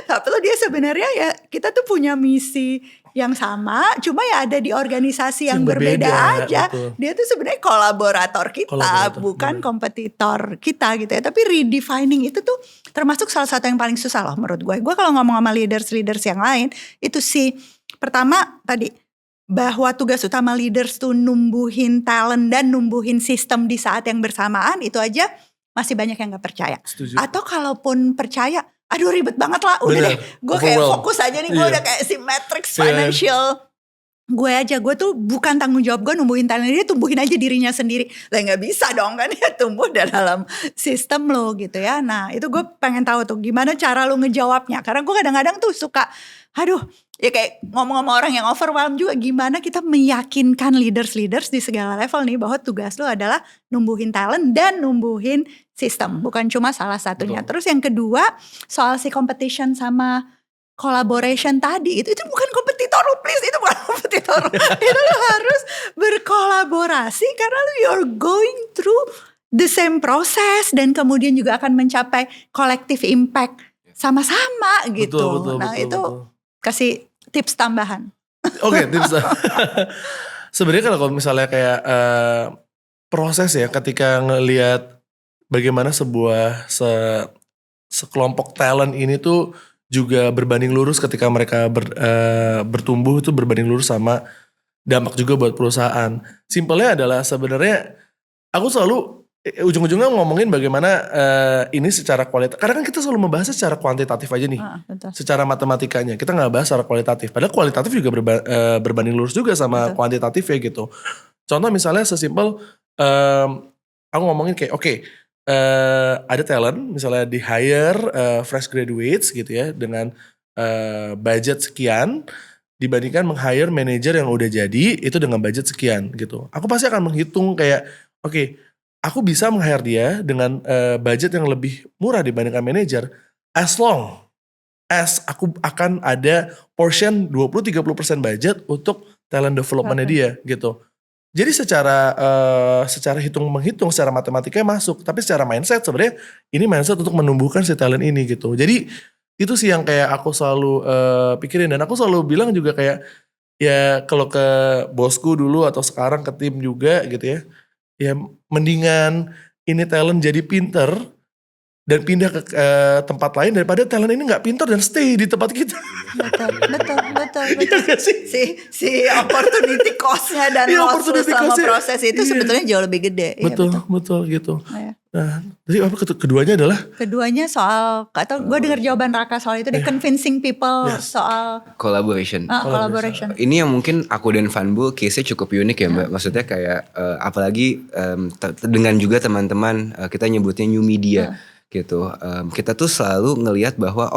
Tapi dia sebenarnya ya kita tuh punya misi yang sama, cuma ya ada di organisasi yang berbeda aja. Betul. Dia tuh sebenarnya kolaborator kita, bukan kompetitor kita gitu ya. Tapi redefining itu tuh termasuk salah satu yang paling susah loh menurut gue. Gue kalau ngomong sama leaders yang lain, itu sih pertama tadi bahwa tugas utama leaders tuh numbuhin talent dan numbuhin sistem di saat yang bersamaan, itu aja masih banyak yang gak percaya. Setuju. Atau kalaupun percaya, aduh ribet banget lah, udah deh gue kayak fokus aja nih, gue udah kayak si Matrix Financial. Gue tuh bukan tanggung jawab gue numbuhin talent, dia tumbuhin aja dirinya sendiri. Lah gak bisa dong kan, dia tumbuh dalam sistem lo gitu ya. Nah itu gue pengen tahu tuh gimana cara lo ngejawabnya. Karena gue kadang-kadang tuh suka, aduh ya kayak ngomong sama orang yang overwhelmed juga, gimana kita meyakinkan leaders di segala level nih bahwa tugas lo adalah numbuhin talent dan numbuhin sistem, bukan cuma salah satunya. Betul. Terus yang kedua soal si competition sama collaboration tadi, itu bukan kompetitor lo, please, itu bukan kompetitor lo. Itu lo harus berkolaborasi karena lo you're going through the same process dan kemudian juga akan mencapai collective impact sama-sama gitu. Betul. Kasih tips tambahan. Oke, tips. Sebenarnya kalau misalnya kayak proses ya ketika ngelihat bagaimana sebuah sekelompok talent ini tuh juga berbanding lurus ketika mereka bertumbuh itu berbanding lurus sama dampak juga buat perusahaan. Simpelnya adalah sebenarnya aku selalu ujung-ujungnya ngomongin bagaimana ini secara kualitatif. Karena kan kita selalu membahas secara kuantitatif aja nih. Secara matematikanya. Kita gak bahas secara kualitatif. Padahal kualitatif juga berbanding lurus juga sama kuantitatif ya gitu. Contoh misalnya sesimpel aku ngomongin kayak ada talent misalnya di hire fresh graduates gitu ya dengan budget sekian dibandingkan meng-hire manager yang udah jadi itu dengan budget sekian gitu. Aku pasti akan menghitung kayak aku bisa meng-hire dia dengan budget yang lebih murah dibandingkan manajer as long aku akan ada portion 20-30% budget untuk talent development-nya dia gitu. Jadi secara hitung-menghitung, secara matematikanya masuk. Tapi secara mindset sebenarnya ini mindset untuk menumbuhkan si talent ini gitu. Jadi itu sih yang kayak aku selalu pikirin. Dan aku selalu bilang juga kayak ya kalau ke bosku dulu atau sekarang ke tim juga gitu ya. Ya mendingan ini talent jadi pinter dan pindah ke tempat lain daripada talent ini gak pinter dan stay di tempat kita. Betul. Iya gak sih? Si opportunity cost-nya dan Iya, loss opportunity selama cost-nya. proses itu Iya. sebetulnya jauh lebih gede. Betul gitu. Iya. Nah, jadi apa keduanya adalah Keduanya soal, atau gue dengar jawaban Raka soal itu deh, convincing people soal Collaboration. collaboration. Ini yang mungkin aku dan Fanbul case-nya cukup unik ya Mbak. Maksudnya kayak apalagi dengan juga teman-teman kita nyebutnya new media gitu. Kita tuh selalu ngelihat bahwa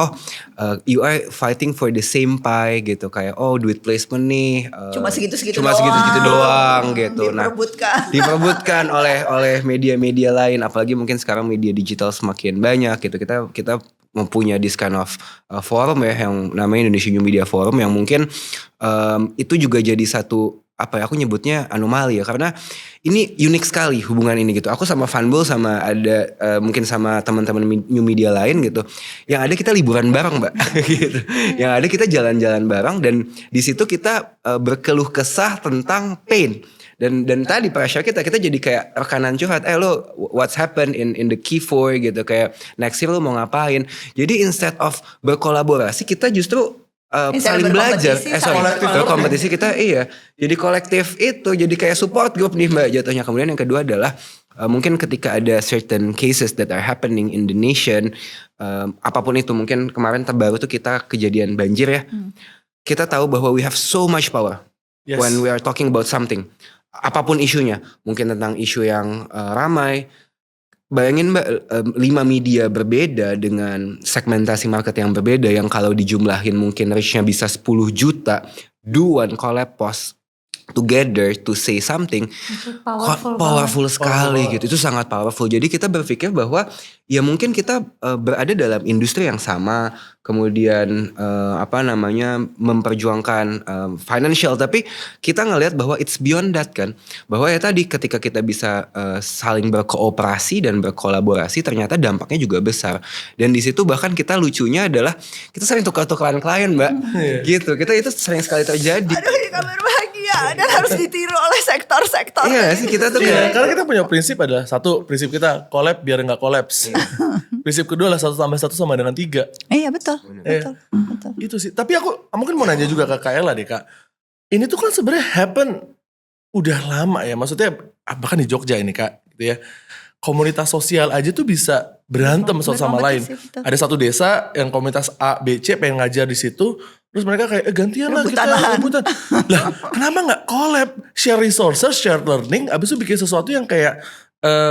you are fighting for the same pie gitu. Kayak duit placement nih. Cuma segitu-segitu doang gitu. Diperebutkan oleh media-media lain. Apalagi mungkin sekarang media digital semakin banyak gitu. Kita mempunyai this kind of forum ya yang namanya Indonesia New Media Forum yang mungkin itu juga jadi satu aku nyebutnya anomali ya, karena ini unik sekali hubungan ini gitu. Aku sama Fanbul sama ada mungkin sama teman-teman new media lain gitu. Yang ada kita liburan bareng Mbak gitu. Yang ada kita jalan-jalan bareng dan di situ kita berkeluh kesah tentang pain. Dan tadi pressure kita jadi kayak rekanan curhat, lo what's happened in the Q4 gitu, kayak next year lo mau ngapain. Jadi instead of berkolaborasi kita justru saling belajar, berkompetisi kita jadi kolektif itu, jadi kayak support group nih Mbak jatuhnya. Kemudian yang kedua adalah mungkin ketika ada certain cases that are happening in the nation, apapun itu, mungkin kemarin terbaru tuh kita kejadian banjir ya, kita tahu bahwa we have so much power when we are talking about something, apapun isunya, mungkin tentang isu yang ramai. Bayangin Mbak, 5 media berbeda dengan segmentasi market yang berbeda yang kalau dijumlahin mungkin reach-nya bisa 10 juta, do one collab post together to say something, powerful sekali gitu. Itu sangat powerful. Jadi kita berpikir bahwa ya mungkin kita berada dalam industri yang sama, kemudian memperjuangkan financial, tapi kita ngelihat bahwa it's beyond that kan. Bahwa ya tadi ketika kita bisa saling berkooperasi dan berkolaborasi, ternyata dampaknya juga besar. Dan di situ bahkan kita lucunya adalah kita sering tukar-tukaran klien Mbak. Gitu. Kita itu sering sekali terjadi. Aduh, ini kabar bahagia dan harus ditiru oleh sektor-sektor. Iya sih, kita tuh karena kita punya prinsip adalah prinsip kita collab biar gak collapse. Prinsip kedua adalah 1+1 sama dengan 3. Iya betul. Itu sih. Tapi aku mungkin mau nanya juga ke Kak Ella deh Kak. Ini tuh kan sebenarnya happen udah lama ya. Maksudnya bahkan di Jogja ini Kak gitu ya. Komunitas sosial aja tuh bisa berantem satu sama lain. Betul. Ada satu desa yang komunitas A, B, C pengen ngajar di situ. Terus mereka kayak gantian lah kita rebutan. Lah kenapa gak collab? Share resources, share learning. Abis itu bikin sesuatu yang kayak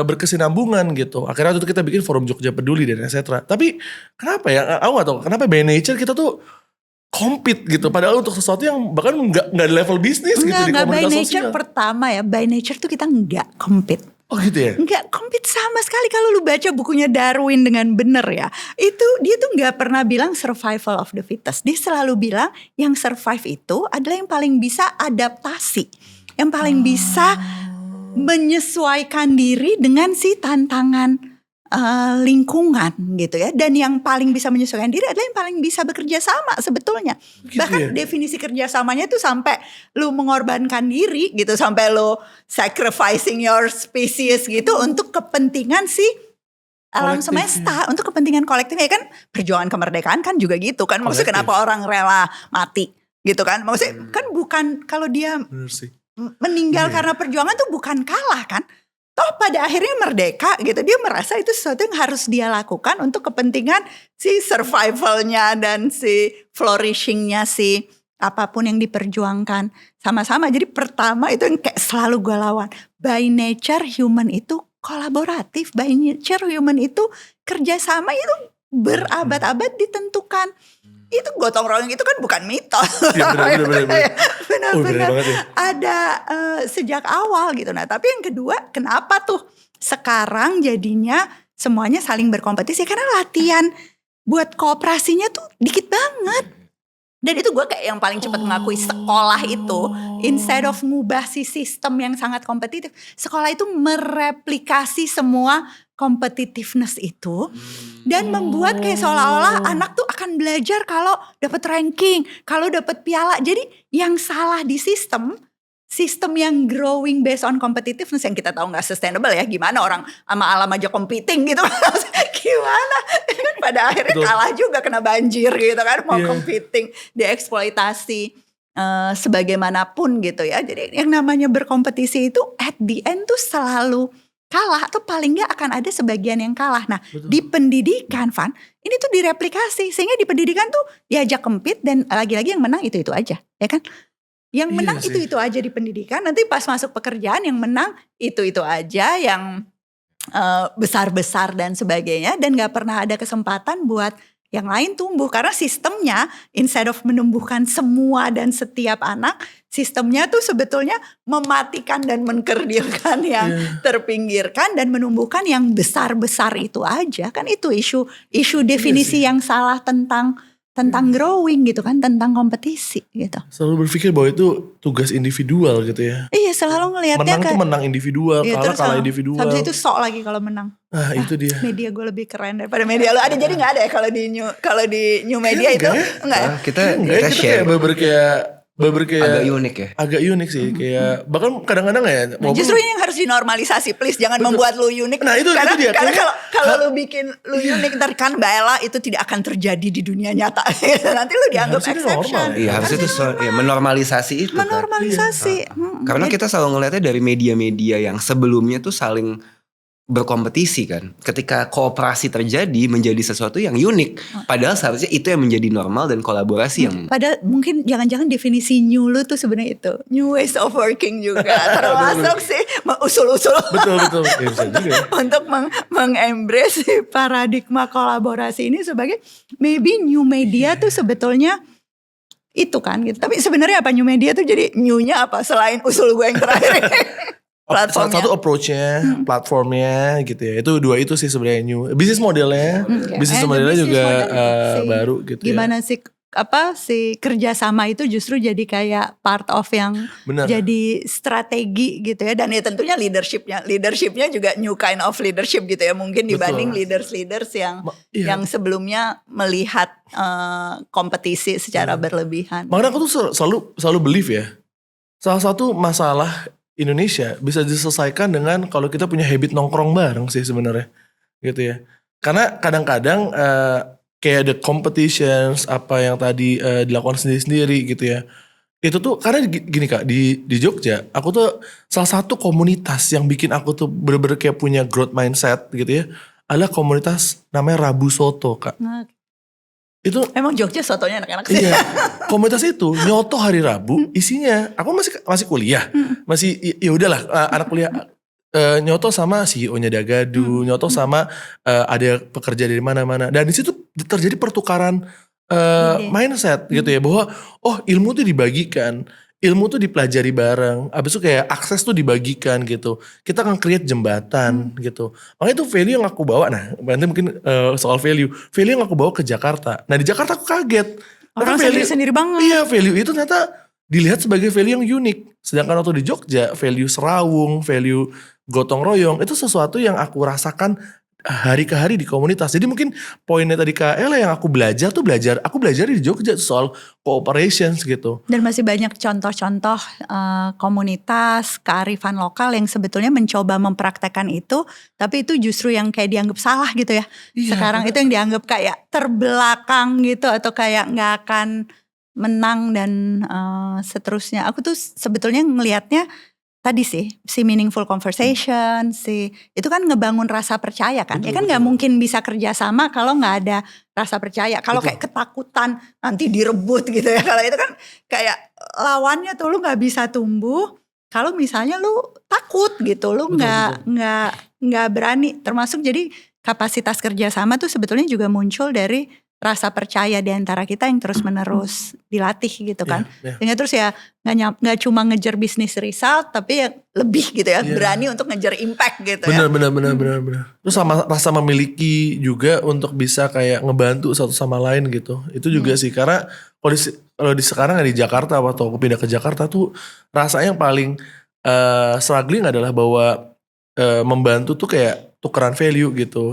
berkesinambungan gitu. Akhirnya waktu itu kita bikin forum Jogja Peduli dan etc. Tapi kenapa ya? Aku gak tahu. Kenapa by nature kita tuh compete gitu. Padahal untuk sesuatu yang bahkan gak di level bisnis gitu di komunitas by nature sosial. Pertama ya, by nature tuh kita gak compete. Oh gitu ya? Nggak compete sama sekali. Kalau lu baca bukunya Darwin dengan bener ya, itu dia tuh nggak pernah bilang survival of the fittest. Dia selalu bilang yang survive itu adalah yang paling bisa adaptasi, yang paling bisa menyesuaikan diri dengan si tantangan lingkungan gitu ya. Dan yang paling bisa menyesuaikan diri adalah yang paling bisa bekerja sama sebetulnya. Gitu Bahkan definisi kerjasamanya tuh sampai lu mengorbankan diri gitu, sampai lu sacrificing your species gitu untuk kepentingan si alam semesta, untuk kepentingan kolektif. Ya kan perjuangan kemerdekaan kan juga gitu kan. Maksudnya kenapa orang rela mati gitu kan. Maksudnya kan bukan kalau dia meninggal karena perjuangan tuh bukan kalah kan. Toh pada akhirnya merdeka gitu, dia merasa itu sesuatu yang harus dia lakukan untuk kepentingan si survivalnya dan si flourishingnya si apapun yang diperjuangkan sama-sama. Jadi pertama itu yang kayak selalu gue lawan. By nature human itu kolaboratif, by nature human itu kerjasama, itu berabad-abad ditentukan. Itu gotong royong itu kan bukan mitos. Ya, benar-benar ya. Ada sejak awal gitu. Nah tapi yang kedua, kenapa tuh sekarang jadinya semuanya saling berkompetisi? Karena latihan buat kooperasinya tuh dikit banget. Dan itu gue kayak yang paling cepat mengakui sekolah itu, instead of ngubah si sistem yang sangat kompetitif, sekolah itu mereplikasi semua competitiveness itu dan membuat kayak seolah-olah anak tuh akan belajar kalau dapat ranking, kalau dapat piala. Jadi yang salah di sistem yang growing based on competitiveness yang kita tahu nggak sustainable ya. Gimana orang sama alam aja competing gitu. Gimana? Pada akhirnya kalah juga, kena banjir gitu kan. Mau competing, dieksploitasi sebagaimanapun gitu ya. Jadi yang namanya berkompetisi itu at the end tuh selalu kalah, atau paling nggak akan ada sebagian yang kalah. Nah, di pendidikan, Van, ini tuh direplikasi sehingga di pendidikan tuh diajak compete dan lagi-lagi yang menang itu aja, ya kan? Yang menang itu aja di pendidikan, nanti pas masuk pekerjaan yang menang itu aja, yang besar-besar dan sebagainya, dan gak pernah ada kesempatan buat yang lain tumbuh. Karena sistemnya instead of menumbuhkan semua dan setiap anak, sistemnya tuh sebetulnya mematikan dan mengkerdilkan yang terpinggirkan dan menumbuhkan yang besar-besar itu aja. Kan itu isu definisi yang salah tentang growing gitu kan, tentang kompetisi gitu. Selalu berpikir bahwa itu tugas individual gitu ya. Iya, selalu ngelihatnya menang tuh menang individual, kalah individual. Habis itu sok lagi kalau menang. Nah, itu dia. Media gue lebih keren daripada media lo. Ada jadi nggak ada ya kalau di new media itu enggak ya? Kita kayak share. agak unik ya. Agak unik sih, kayak bahkan kadang-kadang ya. Nah, justru ini yang harus dinormalisasi, please jangan membuat lu unik. Nah, itu dia. Karena kalau lu bikin lu unik, ntar kan Mbak Ella itu tidak akan terjadi di dunia nyata. Nanti lu dianggap exception. Iya, harusnya itu menormalisasi itu. Menormalisasi. Karena kita selalu ngelihatnya dari media-media yang sebelumnya tuh saling berkompetisi kan. Ketika kooperasi terjadi menjadi sesuatu yang unik. Padahal seharusnya itu yang menjadi normal dan kolaborasi yang. Padahal mungkin jangan-jangan definisi new lu tuh sebenarnya itu new ways of working juga. Termasuk sih usul-usul. Betul. Ya, bisa juga. Untuk mengembrace si paradigma kolaborasi ini sebagai maybe new media tuh sebetulnya itu kan gitu. Tapi sebenarnya apa new media tuh jadi new-nya apa selain usul gue yang terakhir ini? Platformnya. Satu approach-nya, platformnya gitu ya. Itu dua itu sih sebenarnya new. Bisnis modelnya, bisnis modelnya juga baru gitu. Gimana sih si kerjasama itu justru jadi kayak part of yang jadi strategi gitu ya. Dan ya tentunya leadershipnya juga new kind of leadership gitu ya. Mungkin dibanding leaders yang sebelumnya melihat kompetisi secara berlebihan. Makanya aku tuh selalu believe ya. Salah satu masalah Indonesia bisa diselesaikan dengan kalau kita punya habit nongkrong bareng sih sebenarnya gitu ya. Karena kadang-kadang kayak the competitions apa yang tadi dilakukan sendiri-sendiri gitu ya. Itu tuh karena gini Kak, di Jogja aku tuh salah satu komunitas yang bikin aku tuh bener-bener kayak punya growth mindset gitu ya, adalah komunitas namanya Rabu Soto Kak. Itu emang Jogja sotonya enak-enak sih. Iya. Komunitas itu nyoto hari Rabu, isinya aku masih kuliah. Masih ya udahlah anak kuliah nyoto sama CEO-nya Dagadu, nyoto sama ada pekerja dari mana-mana. Dan di situ terjadi pertukaran mindset gitu ya, bahwa ilmu tuh dibagikan. Ilmu tuh dipelajari bareng, abis itu kayak akses tuh dibagikan gitu. Kita akan create jembatan gitu. Makanya itu value yang aku bawa. Nah nanti mungkin soal value yang aku bawa ke Jakarta. Nah di Jakarta aku kaget. Orang sendiri banget. Iya, value itu ternyata dilihat sebagai value yang unik. Sedangkan waktu di Jogja, value serawung, value gotong royong, itu sesuatu yang aku rasakan hari ke hari di komunitas. Jadi mungkin poinnya tadi Kak Ella yang aku belajar di Jogja soal cooperations gitu. Dan masih banyak contoh-contoh komunitas, kearifan lokal yang sebetulnya mencoba mempraktekkan itu, tapi itu justru yang kayak dianggap salah gitu ya. Iya, sekarang itu yang dianggap kayak terbelakang gitu, atau kayak gak akan menang dan seterusnya. Aku tuh sebetulnya ngelihatnya tadi sih, si meaningful conversation, itu kan ngebangun rasa percaya kan. Betul, ya kan gak mungkin bisa kerjasama kalau gak ada rasa percaya. Kalau kayak ketakutan nanti direbut gitu ya. Kalau itu kan kayak lawannya tuh lu gak bisa tumbuh kalau misalnya lu takut gitu. Lu gak berani. Termasuk jadi kapasitas kerjasama tuh sebetulnya juga muncul dari rasa percaya di antara kita yang terus menerus dilatih gitu kan. Iya. Sehingga terus ya nggak cuma ngejar bisnis result, tapi ya lebih gitu ya, berani untuk ngejar impact gitu ya. Benar. Terus sama rasa memiliki juga untuk bisa kayak ngebantu satu sama lain gitu. Itu juga sih, karena kalau di sekarang di Jakarta atau aku pindah ke Jakarta tuh rasanya yang paling struggling adalah bahwa membantu tuh kayak tukeran value gitu.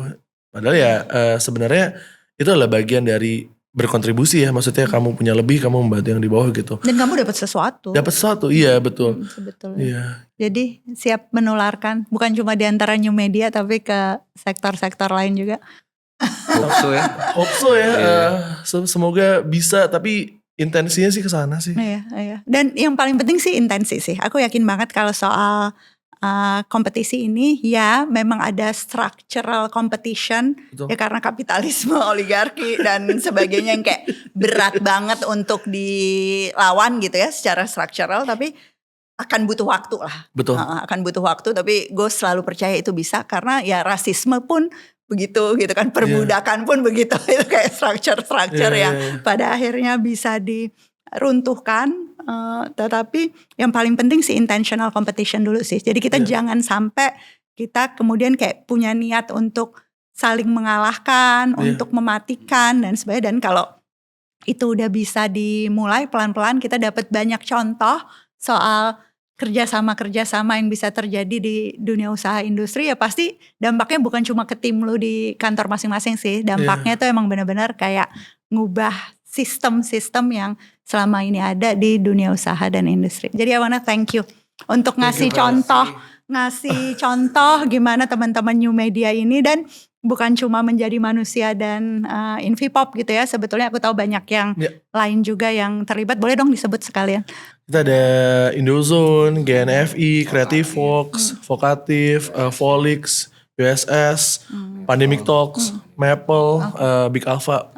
Padahal ya sebenarnya itu adalah bagian dari berkontribusi ya. Maksudnya kamu punya lebih, kamu membantu yang di bawah gitu. Dan kamu dapat sesuatu. Iya betul. Sebetulnya. Iya. Jadi siap menularkan, bukan cuma di antara new media tapi ke sektor-sektor lain juga. Hope so ya. Semoga bisa, tapi intensinya sih ke sana sih. Iya. Dan yang paling penting sih intensi sih. Aku yakin banget kalau soal kompetisi ini ya memang ada structural competition. Betul. Ya karena kapitalisme, oligarki dan sebagainya yang kayak berat banget untuk dilawan gitu ya secara structural, tapi akan butuh waktu lah. Betul. Akan butuh waktu, tapi gue selalu percaya itu bisa karena ya rasisme pun begitu gitu kan, perbudakan pun begitu, itu kayak structure yang pada akhirnya bisa diruntuhkan. Tetapi yang paling penting sih intentional competition dulu sih. Jadi kita jangan sampai kita kemudian kayak punya niat untuk saling mengalahkan, untuk mematikan dan sebagainya. Dan kalau itu udah bisa dimulai pelan-pelan, kita dapat banyak contoh soal kerjasama yang bisa terjadi di dunia usaha industri, ya pasti dampaknya bukan cuma ke tim lu di kantor masing-masing sih. Dampaknya tuh emang benar-benar kayak ngubah sistem-sistem yang selama ini ada di dunia usaha dan industri. Jadi I wanna thank you untuk ngasih contoh gimana teman-teman new media ini, dan bukan cuma menjadi manusia dan Invipop gitu ya. Sebetulnya aku tahu banyak yang lain juga yang terlibat. Boleh dong disebut sekalian. Kita ada Indozone, GNFI, Creative Fox, Vokatif, Volix, USS, Pandemic Talks, Maple, Big Alpha.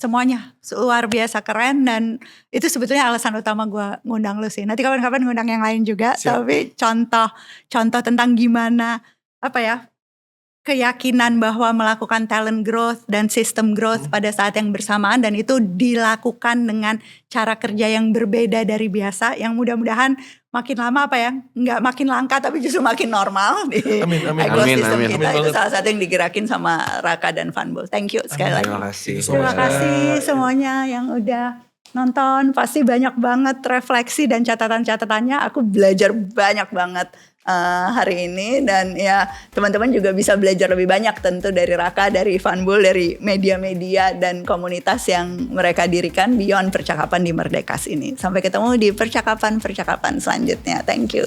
Semuanya luar biasa keren, dan itu sebetulnya alasan utama gue ngundang lu sih. Nanti kapan-kapan ngundang yang lain juga. Siap. Tapi contoh tentang gimana keyakinan bahwa melakukan talent growth dan system growth pada saat yang bersamaan, dan itu dilakukan dengan cara kerja yang berbeda dari biasa, yang mudah-mudahan makin lama nggak makin langka tapi justru makin normal di ekosistem kita. Amin. Itu salah satu yang digerakin sama Raka dan Funbull. Thank you sekali lagi. Terima Kasih semuanya yang udah nonton. Pasti banyak banget refleksi dan catatan-catatannya. Aku belajar banyak banget hari ini, dan ya teman-teman juga bisa belajar lebih banyak tentu dari Raka, dari Funbull, dari media-media dan komunitas yang mereka dirikan beyond percakapan di Merdekas ini. Sampai ketemu di percakapan selanjutnya. Thank you.